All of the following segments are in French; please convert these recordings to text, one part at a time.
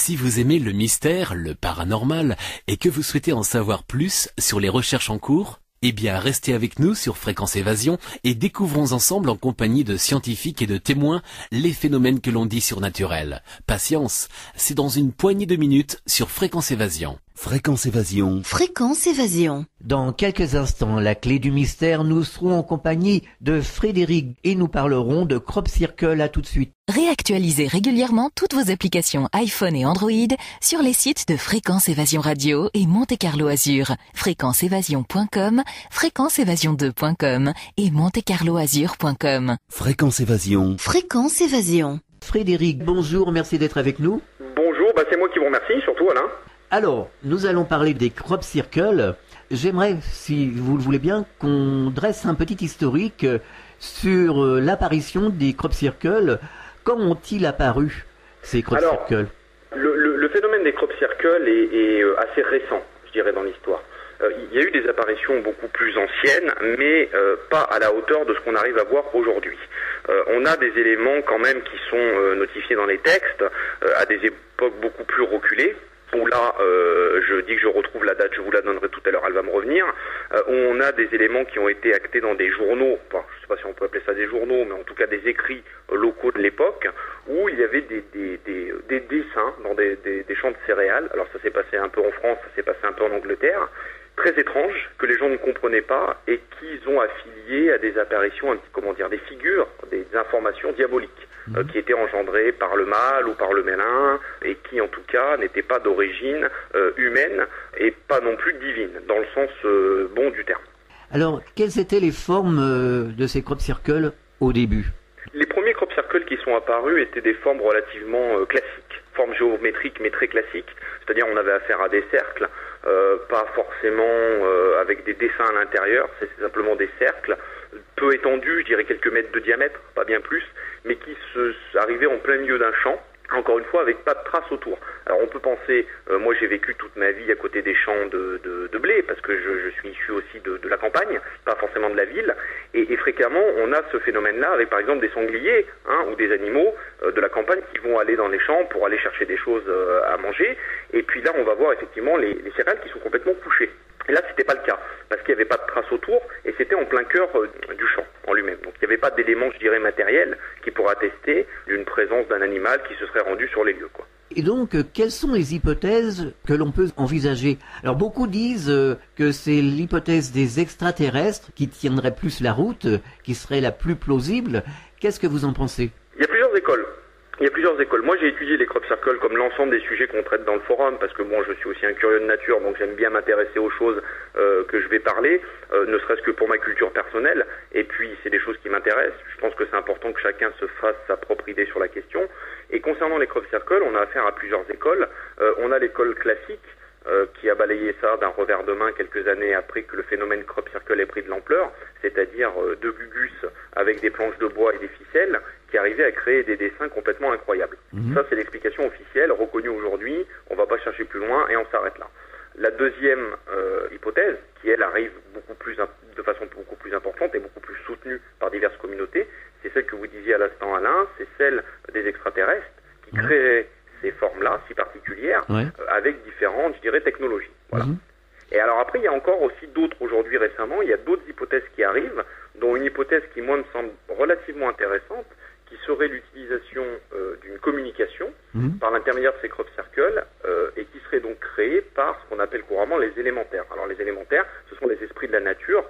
Si vous aimez le mystère, le paranormal, et que vous souhaitez en savoir plus sur les recherches en cours, eh bien, restez avec nous sur Fréquence Évasion et découvrons ensemble en compagnie de scientifiques et de témoins les phénomènes que l'on dit surnaturels. Patience, c'est dans une poignée de minutes sur Fréquence Évasion. Fréquence Évasion. Fréquence Évasion. Dans quelques instants, la clé du mystère, nous serons en compagnie de Frédéric et nous parlerons de Crop Circle. À tout de suite. Réactualisez régulièrement toutes vos applications iPhone et Android sur les sites de Fréquence Évasion Radio et Monte Carlo Azur, fréquenceévasion.com, fréquenceévasion2.com et montecarloazur.com. Fréquence Évasion. Fréquence Évasion. Frédéric, bonjour, merci d'être avec nous. Bonjour, c'est moi qui vous remercie, surtout Alain. Alors, nous allons parler des Crop Circle. J'aimerais, si vous le voulez bien, qu'on dresse un petit historique sur l'apparition des Crop Circle. Quand ont-ils apparu, ces Crop Circle ? Le phénomène des Crop Circle est assez récent, je dirais, dans l'histoire. Il y a eu des apparitions beaucoup plus anciennes, mais pas à la hauteur de ce qu'on arrive à voir aujourd'hui. On a des éléments quand même qui sont notifiés dans les textes à des époques beaucoup plus reculées, où là, je dis que je retrouve la date, je vous la donnerai tout à l'heure, elle va me revenir, où on a des éléments qui ont été actés dans des journaux, enfin, je ne sais pas si on peut appeler ça des journaux, mais en tout cas des écrits locaux de l'époque, où il y avait des dessins dans des champs de céréales. Alors ça s'est passé un peu en France, ça s'est passé un peu en Angleterre, très étranges, que les gens ne comprenaient pas, et qu'ils ont affilié à des apparitions, des figures, des informations diaboliques, qui étaient engendrées par le mal ou par le malin, et qui en tout cas n'étaient pas d'origine humaine, et pas non plus divine, dans le sens bon du terme. Alors, quelles étaient les formes de ces Crop Circle au début ? Les premiers Crop Circle qui sont apparus étaient des formes relativement classiques, formes géométriques mais très classiques, c'est-à-dire on avait affaire à des cercles, pas forcément avec des dessins à l'intérieur, c'est simplement des cercles, peu étendus, je dirais quelques mètres de diamètre, pas bien plus, mais qui arrivaient en plein milieu d'un champ, encore une fois avec pas de traces autour. Alors on peut penser, moi j'ai vécu toute ma vie à côté des champs de blé, parce que je suis issu aussi de la campagne, pas forcément de la ville, et fréquemment on a ce phénomène-là avec par exemple des sangliers ou des animaux de la campagne qui vont aller dans les champs pour aller chercher des choses à manger, et puis là on va voir effectivement les céréales qui sont complètement couchées. Et là, c'était pas le cas, parce qu'il n'y avait pas de traces autour, et c'était en plein cœur du champ en lui-même. Donc il n'y avait pas d'éléments, je dirais, matériels qui pourraient attester d'une présence d'un animal qui se serait rendu sur les lieux, quoi. Et donc, quelles sont les hypothèses que l'on peut envisager ? Alors, beaucoup disent que c'est l'hypothèse des extraterrestres qui tiendrait plus la route, qui serait la plus plausible. Qu'est-ce que vous en pensez ? Il y a plusieurs écoles. Moi, j'ai étudié les Crop Circle comme l'ensemble des sujets qu'on traite dans le forum, parce que bon, je suis aussi un curieux de nature, donc j'aime bien m'intéresser aux choses que je vais parler, ne serait-ce que pour ma culture personnelle, et puis c'est des choses qui m'intéressent. Je pense que c'est important que chacun se fasse sa propre idée sur la question. Et concernant les Crop Circle, on a affaire à plusieurs écoles. On a l'école classique, qui a balayé ça d'un revers de main quelques années après que le phénomène Crop Circle ait pris de l'ampleur, c'est-à-dire deux gugus avec des planches de bois et des ficelles qui arrivaient à créer des dessins complètement incroyables. Ça, c'est l'explication officielle, reconnue aujourd'hui, on ne va pas chercher plus loin et on s'arrête là. La deuxième hypothèse, qui elle arrive de façon beaucoup plus importante et beaucoup plus soutenue par diverses communautés, c'est celle que vous disiez à l'instant Alain, c'est celle des extraterrestres qui créeraient ces formes-là, si particulières, avec différentes, je dirais, technologies. Voilà. Et alors après, il y a encore aussi d'autres aujourd'hui récemment, il y a d'autres hypothèses qui arrivent, dont une hypothèse qui, moi, me semble relativement intéressante, qui serait l'utilisation d'une communication par l'intermédiaire de ces Crop Circle, et qui serait donc créée par ce qu'on appelle couramment les élémentaires. Alors les élémentaires, ce sont les esprits de la nature,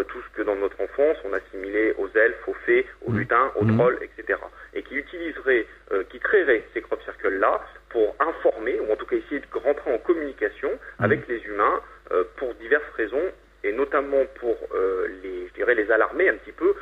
tout ce que dans notre enfance on assimilait aux elfes, aux fées, aux lutins, aux trolls, etc. Et qui créeraient ces Crop Circle-là pour informer, ou en tout cas essayer de rentrer en communication avec les humains pour diverses raisons, et notamment pour les alarmer un petit peu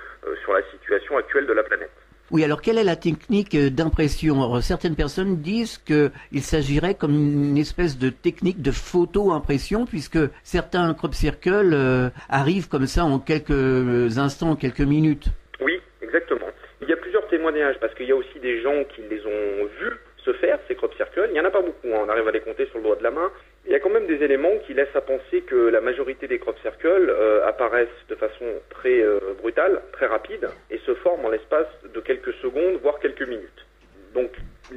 sur la situation actuelle de la planète. Oui, alors quelle est la technique d'impression ? Alors, certaines personnes disent qu'il s'agirait comme une espèce de technique de photo-impression, puisque certains Crop Circle arrivent comme ça en quelques instants, en quelques minutes. Oui, exactement. Il y a plusieurs témoignages, parce qu'il y a aussi des gens qui les ont vus se faire, ces Crop Circle. Il n'y en a pas beaucoup, on arrive à les compter sur le doigt de la main. Il y a quand même des éléments qui laissent à penser que la majorité des Crop Circle apparaissent de façon très brutale, très rapide, et se forment en l'espace de quelques secondes, voire quelques minutes. Donc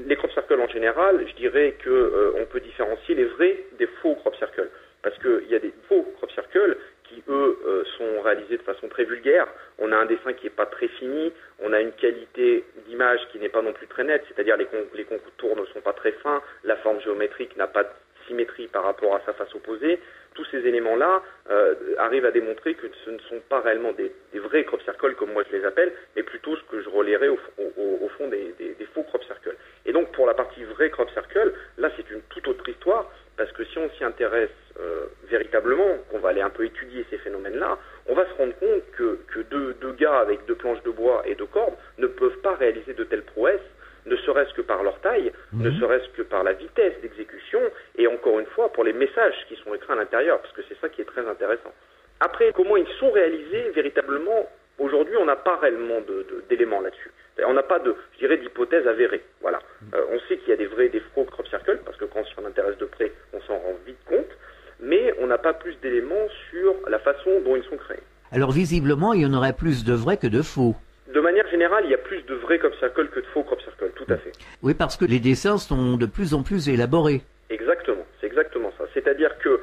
les crop circles en général, je dirais que on peut différencier les vrais des faux crop circles. Parce qu'il y a des faux crop circles qui, eux, sont réalisés de façon très vulgaire. On a un dessin qui n'est pas très fini, on a une qualité d'image qui n'est pas non plus très nette, c'est-à-dire les contours ne sont pas très fins, la forme géométrique n'a pas de symétrie par rapport à sa face opposée. Tous ces éléments-là arrivent à démontrer que ce ne sont pas réellement des vrais crop circles, comme moi je les appelle, mais plutôt ce que je relayerais au fond des faux crop circles. Et donc pour la partie vrai crop circle, là c'est une toute autre histoire, parce que si on s'y intéresse véritablement, qu'on va aller un peu étudier ces phénomènes-là, on va se rendre compte que deux gars avec 2 planches de bois et 2 cordes ne peuvent pas réaliser de telles prouesses, ne serait-ce que par leur taille, ne serait-ce que par la vitesse d'exécution, et encore une fois pour les messages qui sont écrits à l'intérieur, parce que c'est ça qui est très intéressant. Après, comment ils sont réalisés véritablement, aujourd'hui on n'a pas réellement d'éléments là-dessus. On n'a pas d'hypothèse avérée. Voilà. On sait qu'il y a des vrais et des faux crop circles, parce que quand on s'en intéresse de près, on s'en rend vite compte, mais on n'a pas plus d'éléments sur la façon dont ils sont créés. Alors visiblement, il y en aurait plus de vrais que de faux. De manière générale, il y a plus de vrais crop circles que de faux crop circles, tout à fait. Oui, parce que les dessins sont de plus en plus élaborés. Exactement, c'est exactement ça. C'est-à-dire que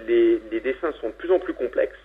les dessins sont de plus en plus complexes,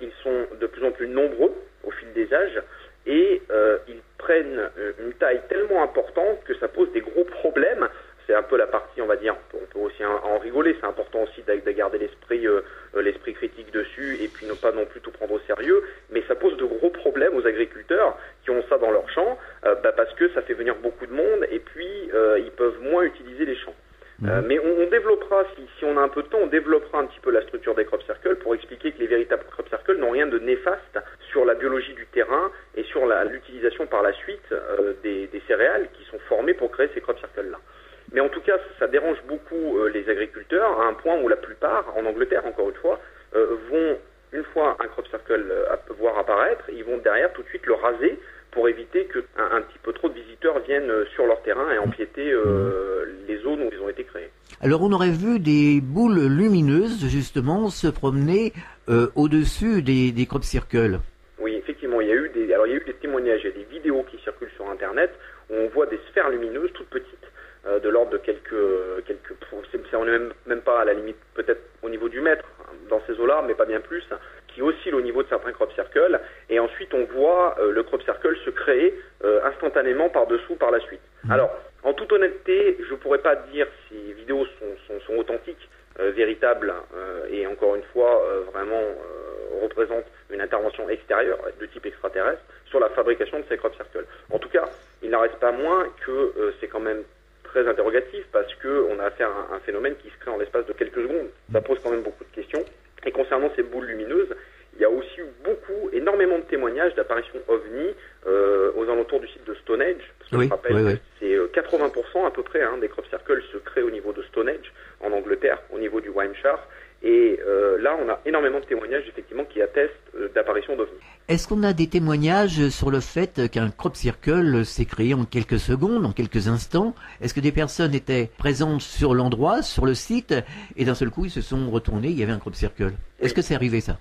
ils sont de plus en plus nombreux au fil des âges, et ils prennent une taille tellement importante que ça pose des gros problèmes. C'est un peu la partie, on va dire, on peut aussi en rigoler, c'est important aussi de garder l'esprit critique dessus et puis ne pas non plus tout prendre au sérieux, mais ça pose de gros problèmes aux agriculteurs qui ont ça dans leur champ, parce que ça fait venir beaucoup de monde et puis ils peuvent moins utiliser les champs. Mais on développera, si on a un peu de temps, on développera un petit peu la structure des crop circles pour expliquer que les véritables crop circles n'ont rien de néfaste sur la biologie du terrain et sur l'utilisation par la suite des céréales qui sont formées pour créer ces crop circles-là. Mais en tout cas, ça dérange beaucoup les agriculteurs à un point où la plupart, en Angleterre encore une fois, vont, une fois un crop circle voir apparaître, ils vont derrière tout de suite le raser pour éviter qu'un petit peu trop de visiteurs viennent sur leur terrain et empiéter les zones où ils ont été créés. Alors on aurait vu des boules lumineuses justement se promener au-dessus des crop circles. Oui, effectivement, il y a eu des témoignages, il y a des vidéos qui circulent sur Internet où on voit des sphères lumineuses toutes petites, de l'ordre de quelques on n'est même pas à la limite, peut-être au niveau du mètre dans ces eaux-là, mais pas bien plus, qui oscillent au niveau de certains crop circles, et ensuite on voit le crop circle se créer instantanément par-dessous par la suite. Alors, en toute honnêteté, je pourrais pas dire si les vidéos sont authentiques, véritables, et encore une fois, vraiment représentent une intervention extérieure de type extraterrestre sur la fabrication de ces crop circles. En tout cas, il n'en reste pas moins que c'est quand même très interrogatif parce qu'on a affaire à un phénomène qui se crée en l'espace de quelques secondes. Ça pose quand même beaucoup de questions. Et concernant ces boules lumineuses, il y a aussi eu énormément de témoignages d'apparitions OVNI aux alentours du site de Stonehenge. Parce que je rappelle que c'est 80% à peu près des crop circles se créent au niveau de Stonehenge, en Angleterre, au niveau du Wiltshire. Et là, on a énormément de témoignages effectivement qui attestent d'apparitions d'OVNI. Est-ce qu'on a des témoignages sur le fait qu'un crop circle s'est créé en quelques secondes, en quelques instants? Est-ce que des personnes étaient présentes sur l'endroit, sur le site, et d'un seul coup ils se sont retournés, il y avait un crop circle? Est-ce que c'est arrivé ça?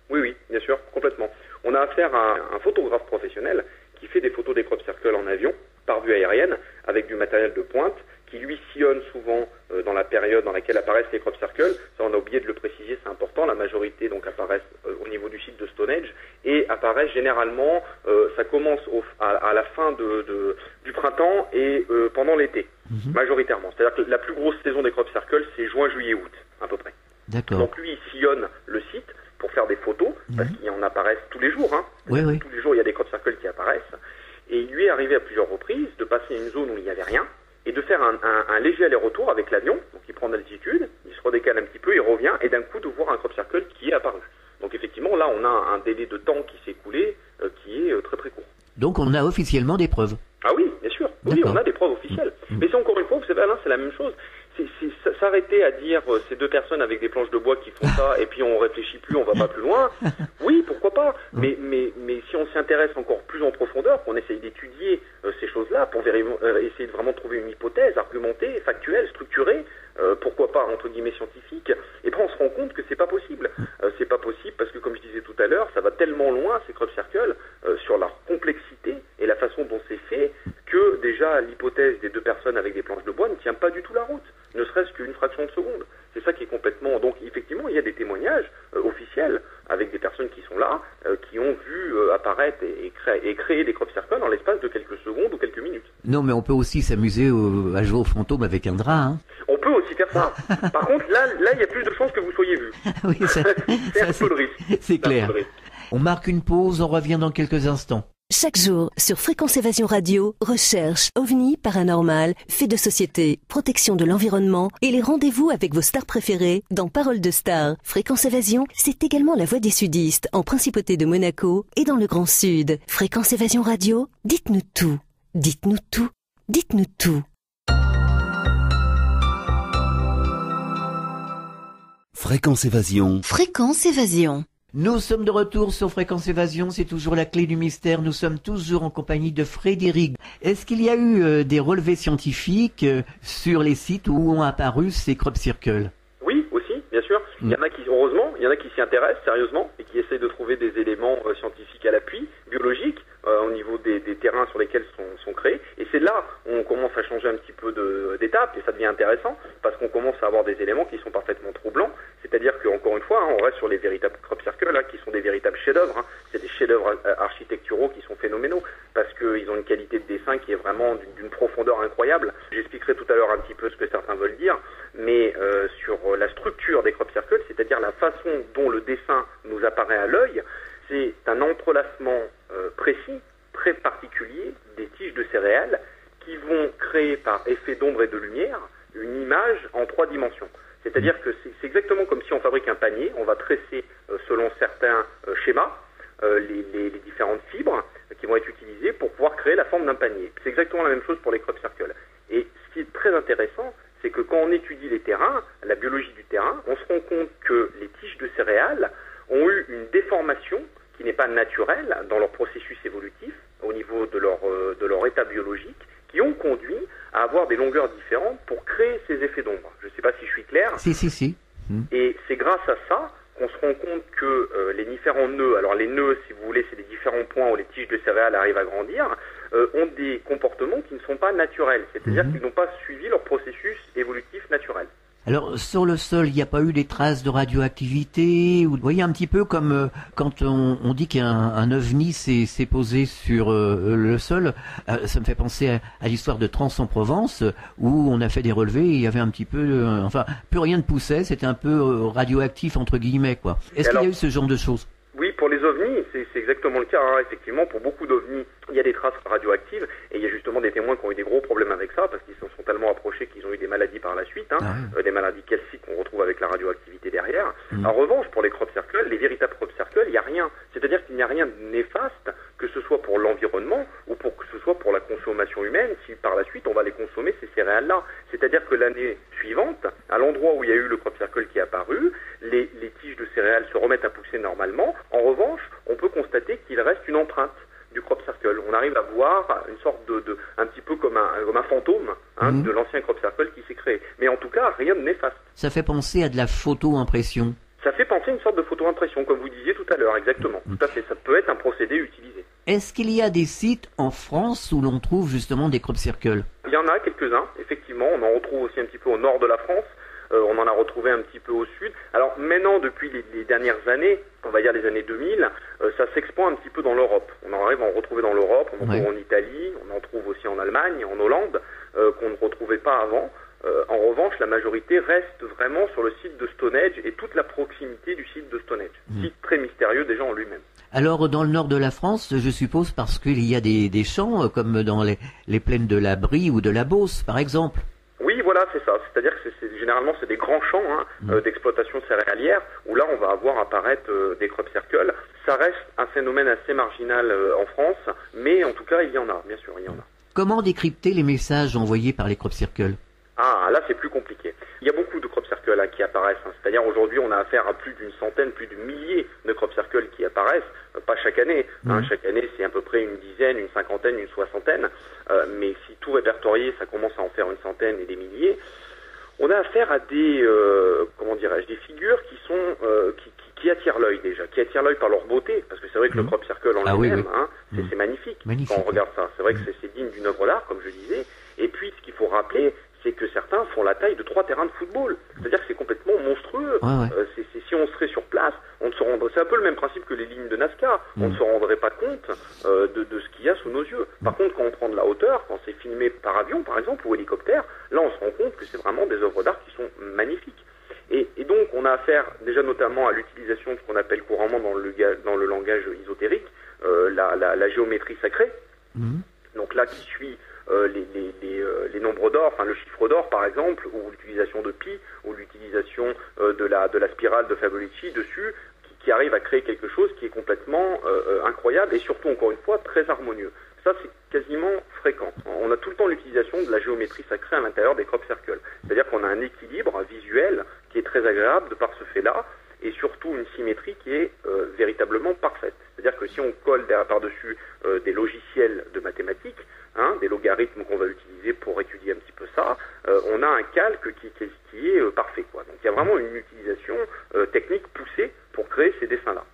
Oui, bien sûr, complètement. On a affaire à un photographe professionnel qui fait des photos des crop circles en avion, par vue aérienne, avec du matériel de pointe, qui lui sillonne souvent dans la période dans laquelle apparaissent les crop circles. Ça, on a oublié de le préciser, c'est important. La majorité donc apparaissent au niveau du site de Stonehenge et apparaissent généralement, ça commence à la fin du printemps et pendant l'été, majoritairement. C'est-à-dire que la plus grosse saison des crop circles, c'est juin, juillet, août, à peu près. D'accord. Donc lui, il sillonne le site pour faire des photos, parce qu'il en apparaissent tous les jours. Tous les jours, il y a des crop circles qui apparaissent. Et il lui est arrivé à plusieurs reprises de passer à une zone où il n'y avait rien, et de faire un léger aller-retour avec l'avion. Donc il prend de l'altitude, il se redécale un petit peu, il revient, et d'un coup de voir un crop circle qui est apparu. Donc effectivement, là, on a un délai de temps qui s'est écoulé qui est très très court. Donc on a officiellement des preuves? Ah oui, bien sûr. Oui, on a des preuves officielles. Mais c'est encore une fois, vous savez, Alain, c'est la même chose. S'arrêter à dire ces deux personnes avec des planches de bois qui font ça et puis on réfléchit plus, on va pas plus loin. Oui, pourquoi pas. Mais si on s'y intéresse encore plus en profondeur, qu'on essaye d'étudier ces choses-là pour essayer de vraiment trouver une hypothèse argumentée, factuelle, structurée, pourquoi pas entre guillemets scientifique, et puis on se rend compte que c'est pas possible. C'est pas possible parce que comme je disais tout à l'heure, ça va tellement loin ces crop circles sur leur complexité et la façon dont c'est fait que déjà déjà l'hypothèse des deux personnes avec des planches de bois ne tient pas du tout la route, ne serait-ce qu'une fraction de seconde. C'est ça qui est complètement... Donc effectivement, il y a des témoignages officiels avec des personnes qui sont là, qui ont vu apparaître et créer des crop circles en l'espace de quelques secondes ou quelques minutes. Non, mais on peut aussi s'amuser à jouer au fantôme avec un drap. Hein. On peut aussi faire ça. Par contre, là, il y a plus de chances que vous soyez vu. Oui, c'est un peu de risque. C'est clair. On marque une pause, on revient dans quelques instants. Chaque jour, sur Fréquence Évasion Radio, recherche, ovni, paranormal, faits de société, protection de l'environnement et les rendez-vous avec vos stars préférées dans Paroles de Stars. Fréquence Évasion, c'est également la voix des sudistes en Principauté de Monaco et dans le Grand Sud. Fréquence Évasion Radio, dites-nous tout. Dites-nous tout. Dites-nous tout. Fréquence Évasion. Fréquence Évasion. Nous sommes de retour sur Fréquence Évasion, c'est toujours la clé du mystère, nous sommes toujours en compagnie de Frédéric. Est-ce qu'il y a eu des relevés scientifiques sur les sites où ont apparu ces crop circles? Oui, aussi, bien sûr. Il y en a qui, heureusement, il y en a qui s'y intéressent sérieusement et qui essayent de trouver des éléments scientifiques à l'appui, biologiques, au niveau des terrains sur lesquels sont créés. Et c'est là où on commence à changer un petit peu d'étape et ça devient intéressant parce qu'on commence à avoir des éléments qui sont parfaitement troublants. C'est-à-dire qu'encore une fois, on reste sur les véritables crop circles qui sont des véritables chefs-d'œuvre. C'est des chefs-d'œuvre architecturaux qui sont phénoménaux parce qu'ils ont une qualité de dessin qui est vraiment d'une profondeur incroyable. J'expliquerai tout à l'heure un petit peu ce que certains veulent dire, mais sur la structure des crop circles, c'est-à-dire la façon dont le dessin nous apparaît à l'œil, c'est un entrelacement précis, très particulier des tiges de céréales qui vont créer par effet d'ombre et de lumière une image en 3 dimensions. C'est-à-dire que c'est exactement comme si on fabrique un panier, on va tresser selon certains schémas les différentes fibres qui vont être utilisées pour pouvoir créer la forme d'un panier. C'est exactement la même chose pour les crop circles. Et ce qui est très intéressant, c'est que quand on étudie les terrains, la biologie du terrain, on se rend compte que les tiges de céréales ont eu une déformation qui n'est pas naturelle dans leur processus évolutif, au niveau de leur état biologique, qui ont conduit à avoir des longueurs différentes pour créer ces effets d'ombre. Je ne sais pas si je suis clair. Si. Et c'est grâce à ça qu'on se rend compte que les différents nœuds, alors les nœuds, si vous voulez, c'est les différents points où les tiges de céréales arrivent à grandir, ont des comportements qui ne sont pas naturels. C'est-à-dire qu'ils n'ont pas suivi leur processus évolutif naturel. Alors, sur le sol, il n'y a pas eu des traces de radioactivité ou, vous voyez, un petit peu comme quand on dit qu'un ovni s'est posé sur le sol. Ça me fait penser à l'histoire de Trans-en-Provence où on a fait des relevés et il y avait un petit peu... plus rien ne poussait, c'était un peu radioactif, entre guillemets, quoi. Est-ce qu'il y a eu ce genre de choses? Oui, pour les ovnis, c'est exactement le cas. Hein. Effectivement, pour beaucoup d'ovnis, il y a des traces radioactives et il y a justement des témoins qui ont eu des gros problèmes avec ça parce qu'ils se sont tellement approchés qu'ils ont eu des maladies par la suite, des maladies calciques qu'on retrouve avec la radioactivité derrière. En revanche, pour les crop circles, les véritables crop circles, il n'y a rien. C'est-à-dire qu'il n'y a rien de néfaste, que ce soit pour l'environnement ou que ce soit pour la consommation humaine, si par la suite on va les consommer, ces céréales-là. C'est-à-dire que l'année suivante, à l'endroit où il y a eu le crop circle qui est apparu, les tiges de céréales se remettent à pousser normalement. En revanche, on peut constater qu'il reste une empreinte du crop circle. On arrive à voir une sorte un petit peu comme un fantôme de l'ancien crop circle qui s'est créé. Mais en tout cas, rien de néfaste. Ça fait penser à de la photo-impression. Ça fait penser à une sorte de photo-impression, comme vous disiez tout à l'heure, exactement. Tout à fait, ça peut être un procédé utilisé. Est-ce qu'il y a des sites en France où l'on trouve justement des crop circles? Il y en a quelques-uns, effectivement. On en retrouve aussi un petit peu au nord de la France. On en a retrouvé un petit peu au sud. Alors maintenant, depuis les dernières années, on va dire les années 2000, ça s'expand un petit peu dans l'Europe. On en arrive à en retrouver dans l'Europe, on en trouve en Italie, on en trouve aussi en Allemagne, en Hollande, qu'on ne retrouvait pas avant. En revanche, la majorité reste vraiment sur le site de Stonehenge et toute la proximité du site de Stonehenge. Site très mystérieux déjà en lui-même. Alors, dans le nord de la France, je suppose parce qu'il y a des champs, comme dans les plaines de la Brie ou de la Beauce, par exemple. Oui, voilà, c'est ça. C'est-à-dire que généralement, c'est des grands champs d'exploitation céréalière où là, on va avoir apparaître des crop circles. Ça reste un phénomène assez marginal en France, mais en tout cas, il y en a, bien sûr, il y en a. Comment décrypter les messages envoyés par les crop circles? Ah, là, c'est plus compliqué. Il y a beaucoup de crop circles qui apparaissent. C'est-à-dire, aujourd'hui, on a affaire à plus d'une centaine, plus de milliers de crop circles qui apparaissent. Pas chaque année. Chaque année, c'est à peu près une dizaine, une cinquantaine, une soixantaine. Mais si tout répertorié, ça commence à en faire une centaine et des milliers. On a affaire à des, des figures qui sont, qui attirent l'œil déjà, qui attirent l'œil par leur beauté, parce que c'est vrai que le crop circle en lui-même, c'est magnifique, quand on regarde ça. C'est vrai que c'est digne d'une œuvre d'art, comme je disais. Et puis, ce qu'il faut rappeler, c'est que certains font la taille de 3 terrains de football. C'est-à-dire que c'est complètement monstrueux. Si on serait sur place, on ne se rendrait. C'est un peu le même principe que les lignes de NASCAR. On ne se rendrait pas compte de ce qu'il y a sous nos yeux. Par contre, quand on prend de la hauteur, quand c'est filmé par avion, par exemple, ou hélicoptère, là, on se rend compte que c'est vraiment des œuvres d'art qui sont magnifiques. Et donc, on a affaire déjà notamment à l'utilisation de ce qu'on appelle couramment dans le langage ésotérique, la géométrie sacrée. Donc là, qui suit les nombres d'or, enfin le chiffre d'or par exemple, ou l'utilisation de pi, ou l'utilisation de la spirale de Fibonacci dessus, qui arrive à créer quelque chose qui est complètement incroyable et surtout, encore une fois, très harmonieux. Ça, c'est quasiment fréquent. On a tout le temps l'utilisation de la géométrie sacrée à l'intérieur des crop circles. C'est-à-dire qu'on a un équilibre visuel qui est très agréable de par ce fait-là, et surtout une symétrie qui est véritablement parfaite. C'est-à-dire que si on colle par-dessus des logiciels de mathématiques, des logarithmes qu'on va utiliser pour étudier un petit peu ça, on a un calque qui est parfait, quoi. Donc il y a vraiment une utilisation technique poussée pour créer ces dessins-là.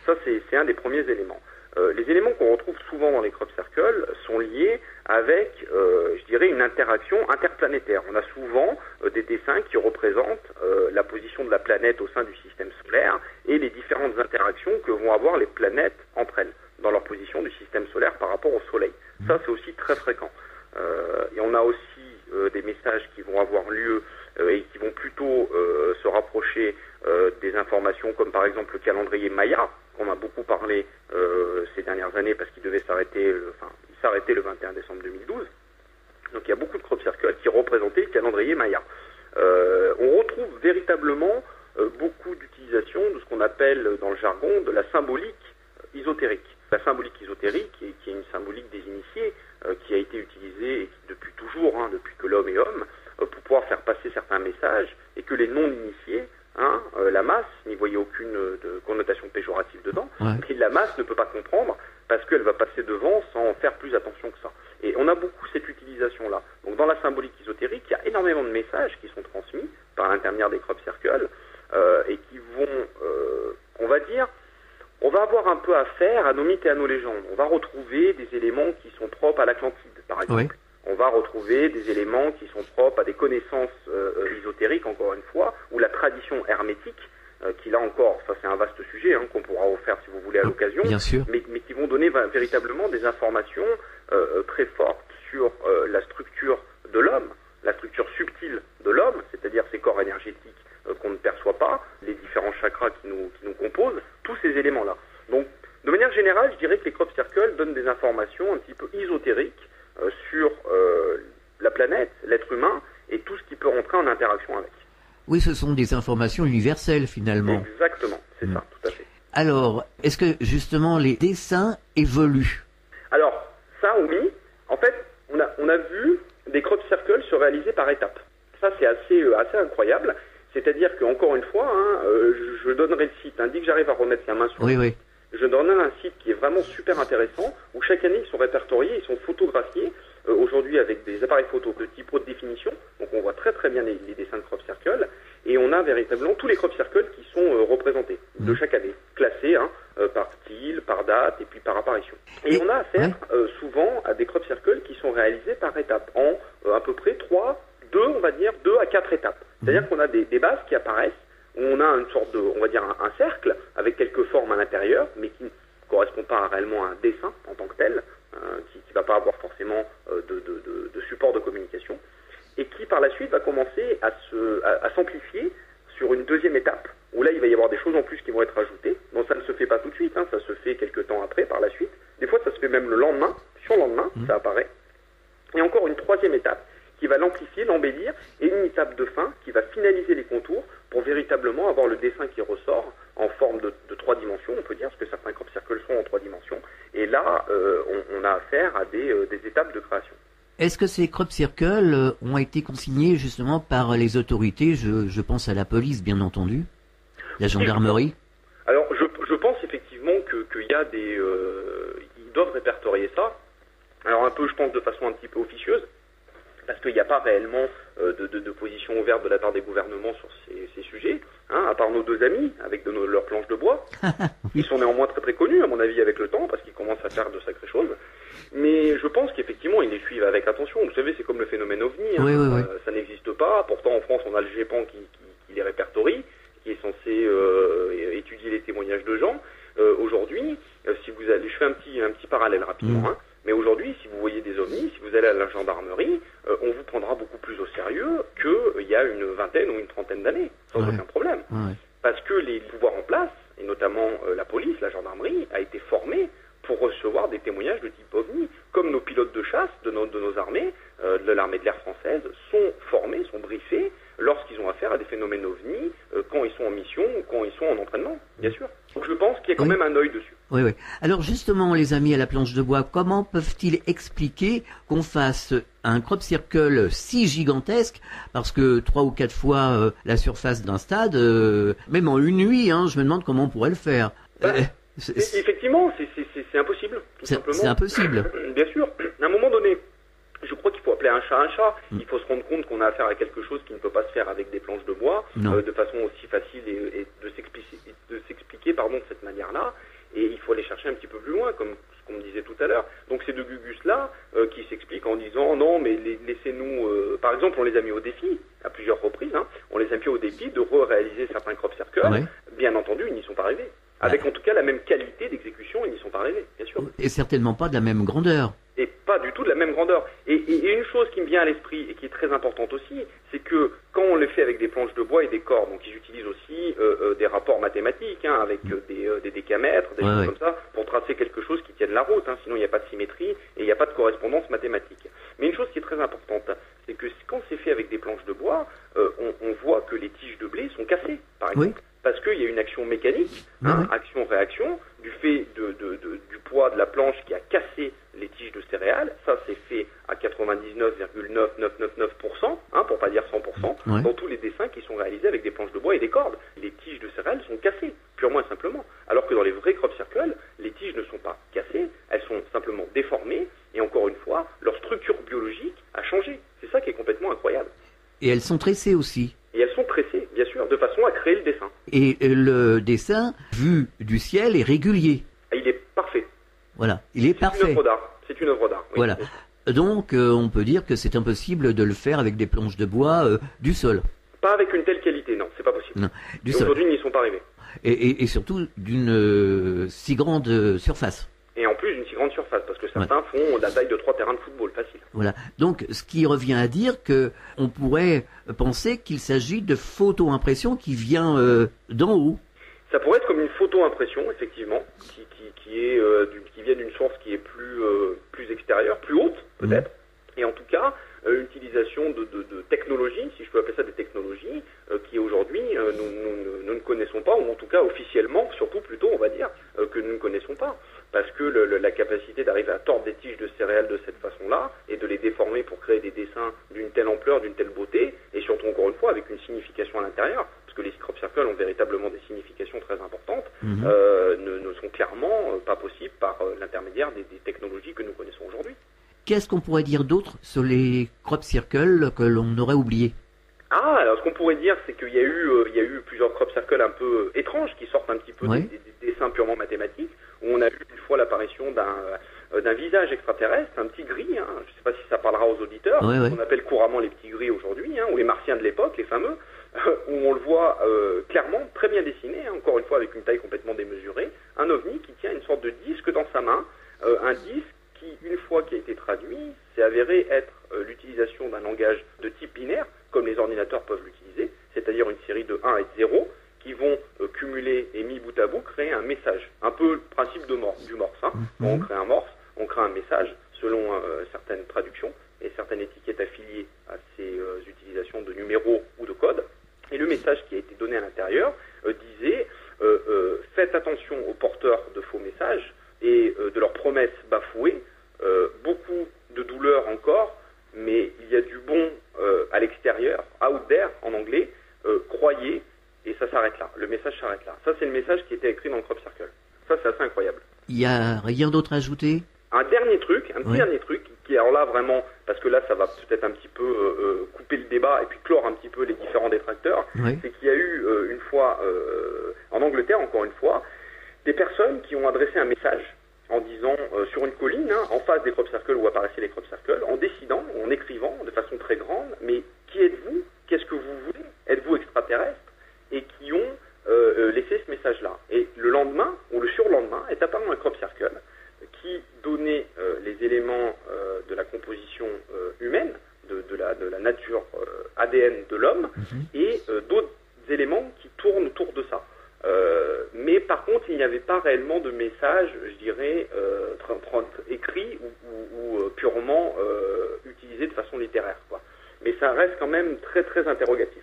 Ça, c'est un des premiers éléments. Les éléments qu'on retrouve souvent dans les crop circles sont liés avec, je dirais, une interaction interplanétaire. On a souvent des dessins qui représentent la position de la planète au sein du système solaire et les différentes interactions que vont avoir les planètes entre elles dans leur position du système solaire par rapport au Soleil. Ça, c'est aussi très fréquent. Et on a aussi des messages qui vont avoir lieu et qui vont plutôt se rapprocher des informations comme par exemple le calendrier Maya, qu'on a beaucoup parlé ces dernières années parce qu'il devait s'arrêter, il s'arrêtait le 21 décembre 2012. Donc il y a beaucoup de crop circles qui représentaient le calendrier Maya. On retrouve véritablement beaucoup d'utilisation de ce qu'on appelle dans le jargon de la symbolique ésotérique. La symbolique ésotérique, qui est une symbolique des initiés, qui a été utilisée depuis toujours, depuis que l'homme est homme, pour pouvoir faire passer certains messages, et que les non-initiés, la masse, n'y voyait aucune connotation péjorative dedans, mais la masse ne peut pas comprendre parce qu'elle va passer devant sans faire plus attention que ça. Et on a beaucoup cette utilisation-là. Donc dans la symbolique ésotérique, il y a énormément de messages qui sont transmis par l'intermédiaire des crop circles et qui vont, on va avoir un peu affaire à nos mythes et à nos légendes. On va retrouver des éléments qui sont propres à l'Atlantide, par exemple. On va retrouver des éléments qui sont propres à des connaissances ésotériques, encore une fois, ou la tradition hermétique, qui là encore, ça c'est un vaste sujet qu'on pourra offrir si vous voulez à l'occasion, mais qui vont donner véritablement des informations très fortes sur la structure de l'homme, la structure subtile de l'homme, c'est-à-dire ses corps énergétiques qu'on ne perçoit pas, les différents chakras qui nous composent, tous ces éléments-là. Donc, de manière générale, je dirais que les crop circles donnent des informations un petit peu ésotériques sur la planète, l'être humain, et tout ce qui peut rentrer en interaction avec. Oui, ce sont des informations universelles, finalement. Exactement, c'est ça, tout à fait. Alors, est-ce que, justement, les dessins évoluent? Alors, ça, oui. En fait, on a vu des crop circles se réaliser par étapes. Ça, c'est assez incroyable. C'est-à-dire qu'encore une fois, je donnerai le site, dès que j'arrive à remettre la main sur le site, je donnerai un site qui est vraiment super intéressant, où chaque année, ils sont répertoriés, ils sont photographiés, aujourd'hui avec des appareils photo de type haute définition, donc on voit très très bien les dessins de crop circle, et on a véritablement tous les crop circles qui sont représentés de chaque année, classés par style, par date, et puis par apparition. Et on a affaire souvent à des crop circles qui sont réalisés par étapes, en à peu près 2 à 4 étapes. C'est-à-dire qu'on a des bases qui apparaissent, où on a une sorte de, on va dire un cercle, avec quelques formes à l'intérieur, mais qui ne correspond pas réellement à un dessin en tant que tel, qui ne va pas avoir forcément de support de communication, et qui par la suite va commencer à s'amplifier sur une deuxième étape, où là il va y avoir des choses en plus qui vont être ajoutées. Donc ça ne se fait pas tout de suite, ça se fait quelques temps après, par la suite. Des fois ça se fait même le lendemain, sur le lendemain, ça apparaît. Et encore une troisième étape, qui va l'amplifier, l'embellir, et une étape de fin qui va finaliser les contours pour véritablement avoir le dessin qui ressort en forme de 3 dimensions, on peut dire, parce que certains crop circles sont en 3 dimensions. Et là, on a affaire à des étapes de création. Est-ce que ces crop circles ont été consignés justement par les autorités? Je pense à la police, bien entendu, la gendarmerie. Alors, je pense effectivement qu'il y a ils doivent répertorier ça. Alors un peu, je pense, de façon un petit peu officieuse, parce qu'il n'y a pas réellement de position ouverte de la part des gouvernements sur ces sujets, hein, à part nos deux amis, avec leurs planches de bois. Ils sont néanmoins très très connus, à mon avis, avec le temps, parce qu'ils commencent à faire de sacrées choses. Mais je pense qu'effectivement, ils les suivent avec attention. Vous savez, c'est comme le phénomène OVNI. Hein. Oui. Ça n'existe pas. Pourtant, en France, on a le GEPAN qui les répertorie, qui est censé étudier les témoignages de gens. Aujourd'hui, si vous allez, je fais un petit parallèle rapidement, hein, mais aujourd'hui, si vous voyez des ovnis, si vous allez à la gendarmerie, on vous prendra beaucoup plus au sérieux qu'il y a une vingtaine ou une trentaine d'années, sans aucun problème. Parce que les pouvoirs en place, et notamment la police, la gendarmerie, a été formée pour recevoir des témoignages de type OVNI, comme nos pilotes de chasse de nos armées, de l'armée de l'air française, sont formés, sont briefés lorsqu'ils ont affaire à des phénomènes OVNI, quand ils sont en mission ou quand ils sont en entraînement, bien sûr. Donc je pense qu'il y a quand même un œil dessus. Oui. Alors justement, les amis à la planche de bois, comment peuvent-ils expliquer qu'on fasse un crop circle si gigantesque, parce que 3 ou 4 fois la surface d'un stade, même en une nuit, hein, je me demande comment on pourrait le faire. Effectivement, c'est impossible, tout simplement. C'est impossible. Bien sûr. À un moment donné, je crois qu'il faut appeler un chat un chat. Il faut se rendre compte qu'on a affaire à quelque chose qui ne peut pas se faire avec des planches de bois, de façon aussi facile et de s'expliquer de cette manière-là. Et il faut aller chercher un petit peu plus loin, comme ce qu'on me disait tout à l'heure. Donc ces deux gugus-là qui s'expliquent en disant non, mais laissez-nous... par exemple, on les a mis au défi, à plusieurs reprises, hein, on les a mis au défi de réaliser certains crop circles. Bien entendu, ils n'y sont pas arrivés. Avec en tout cas la même qualité d'exécution, ils n'y sont pas arrivés, bien sûr. Et certainement pas de la même grandeur. Et pas du tout de la même grandeur. Et une chose qui me vient à l'esprit et qui est très importante aussi, c'est que quand on le fait avec des planches de bois et des cordes, donc ils utilisent aussi des rapports mathématiques, hein, avec des décamètres, des choses comme ça, pour tracer quelque chose qui tienne la route, hein, sinon il n'y a pas de symétrie et il n'y a pas de correspondance mathématique. Mais une chose qui est très importante, c'est que quand c'est fait avec des planches de bois, on voit que les tiges de blé sont cassées, par exemple. Parce qu'il y a une action mécanique, action-réaction, du fait du poids de la planche qui a cassé les tiges de céréales. Ça, c'est fait à 99,9999%, hein, pour pas dire 100%, dans tous les dessins qui sont réalisés avec des planches de bois et des cordes. Les tiges de céréales sont cassées, purement et simplement. Alors que dans les vrais crop circles, les tiges ne sont pas cassées, elles sont simplement déformées, et encore une fois, leur structure biologique a changé. C'est ça qui est complètement incroyable. Et elles sont tressées aussi. Et elles sont tressées, bien sûr, de façon à créer le dessin. Et le dessin, vu du ciel, est régulier. Il est parfait. Voilà, il est parfait. C'est une œuvre d'art. Oui. Voilà. Donc, on peut dire que c'est impossible de le faire avec des planches de bois du sol. Pas avec une telle qualité, non, c'est pas possible. Non, du sol. Aujourd'hui, ils n'y sont pas arrivés. Et surtout d'une si grande surface. Et en plus d'une si grande surface, parce que certains font la taille de 3 terrains de football, facile. Voilà. Donc, ce qui revient à dire que on pourrait penser qu'il s'agit de photo-impression qui vient d'en haut. Ça pourrait être comme une photo-impression, effectivement, qui vient d'une source qui est plus extérieure, plus haute, peut-être. Et en tout cas, l'utilisation de technologies, si je peux appeler ça des technologies, qui aujourd'hui nous ne connaissons pas, ou en tout cas officiellement, surtout plutôt, on va dire, que nous ne connaissons pas. Parce que la capacité d'arriver à tordre des tiges de céréales de cette façon-là, et de les déformer pour créer des dessins d'une telle ampleur, d'une telle beauté, et surtout, encore une fois, avec une signification à l'intérieur, parce que les crop circles ont véritablement des significations très importantes, ne sont clairement pas possibles par l'intermédiaire des technologies que nous connaissons aujourd'hui. Qu'est-ce qu'on pourrait dire d'autre sur les crop circles que l'on aurait oublié? Alors ce qu'on pourrait dire, c'est qu'il y a eu plusieurs crop circles un peu étranges qui sortent un petit peu des dessins purement mathématiques, où on a eu une fois l'apparition d'un visage extraterrestre, un petit gris, hein, je ne sais pas si ça parlera aux auditeurs, on appelle couramment les petits gris aujourd'hui, hein, ou les martiens de l'époque, les fameux, où on le voit clairement, très bien dessiné, hein, encore une fois avec une taille complètement démesurée, un ovni qui tient une sorte de disque dans sa main, un disque qui, une fois qu'il a été traduit, s'est avéré être l'utilisation d'un langage de type binaire, comme les ordinateurs peuvent l'utiliser, c'est-à-dire une série de 1 et de 0, qui vont cumuler et mis bout à bout créer un message. Un peu le principe du morse. Hein. Quand on crée un morse, on crée un message selon certaines traductions et certaines étiquettes affiliées à ces utilisations de numéros ou de codes. Et le message qui a été donné à l'intérieur disait faites attention aux porteurs de faux messages et de leurs promesses bafouées, beaucoup de douleur encore, mais il y a du bon à l'extérieur, out there en anglais, croyez, et ça s'arrête là. Le message s'arrête là. Ça, c'est le message qui était écrit dans le crop circle. Ça, c'est assez incroyable. Il n'y a rien d'autre à ajouter? Un dernier truc, qui qui est alors là vraiment, parce que là ça va peut-être un petit peu couper le débat et puis clore un petit peu les différents détracteurs, Oui. c'est qu'il y a eu une fois, en Angleterre encore une fois, des personnes qui ont adressé un message en disant sur une colline, en face des crop circles où apparaissaient les crop circles, en décidant, en écrivant de façon très grande, mais qui êtes-vous? Qu'est-ce que vous voulez? Êtes-vous extraterrestre? Et qui ont laissé ce message-là. Et le lendemain, ou le surlendemain, est apparu un crop circle qui donnait les éléments de la composition humaine, de la nature ADN de l'homme, et d'autres éléments qui tournent autour de ça. Mais par contre, il n'y avait pas réellement de message, je dirais, écrit ou purement utilisé de façon littéraire, quoi. Mais ça reste quand même très très interrogatif.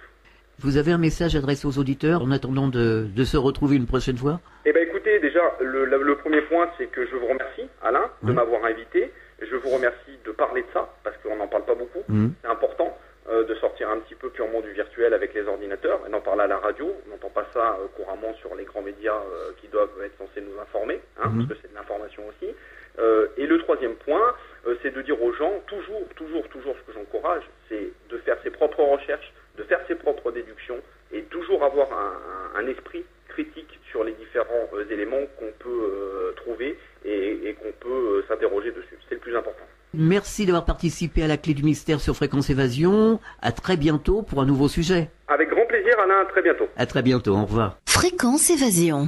Vous avez un message adressé aux auditeurs en attendant de se retrouver une prochaine fois? Eh bien écoutez, déjà, le premier point, c'est que je vous remercie, Alain, de m'avoir invité. Je vous remercie de parler de ça, parce qu'on n'en parle pas beaucoup. C'est important de sortir un petit peu purement du virtuel avec les ordinateurs et d'en parler à la radio. On n'entend pas ça couramment sur les grands médias qui doivent être censés nous informer, parce que c'est de l'information aussi. Et le troisième point, c'est de dire aux gens, toujours ce que j'encourage, c'est de faire ses propres recherches, de faire ses propres déductions et toujours avoir un esprit critique sur les différents éléments qu'on peut trouver et qu'on peut s'interroger dessus. C'est le plus important. Merci d'avoir participé à la Clé du Mystère sur Fréquence Évasion. À très bientôt pour un nouveau sujet. Avec grand plaisir, Alain, à très bientôt. À très bientôt, au revoir. Fréquence Évasion.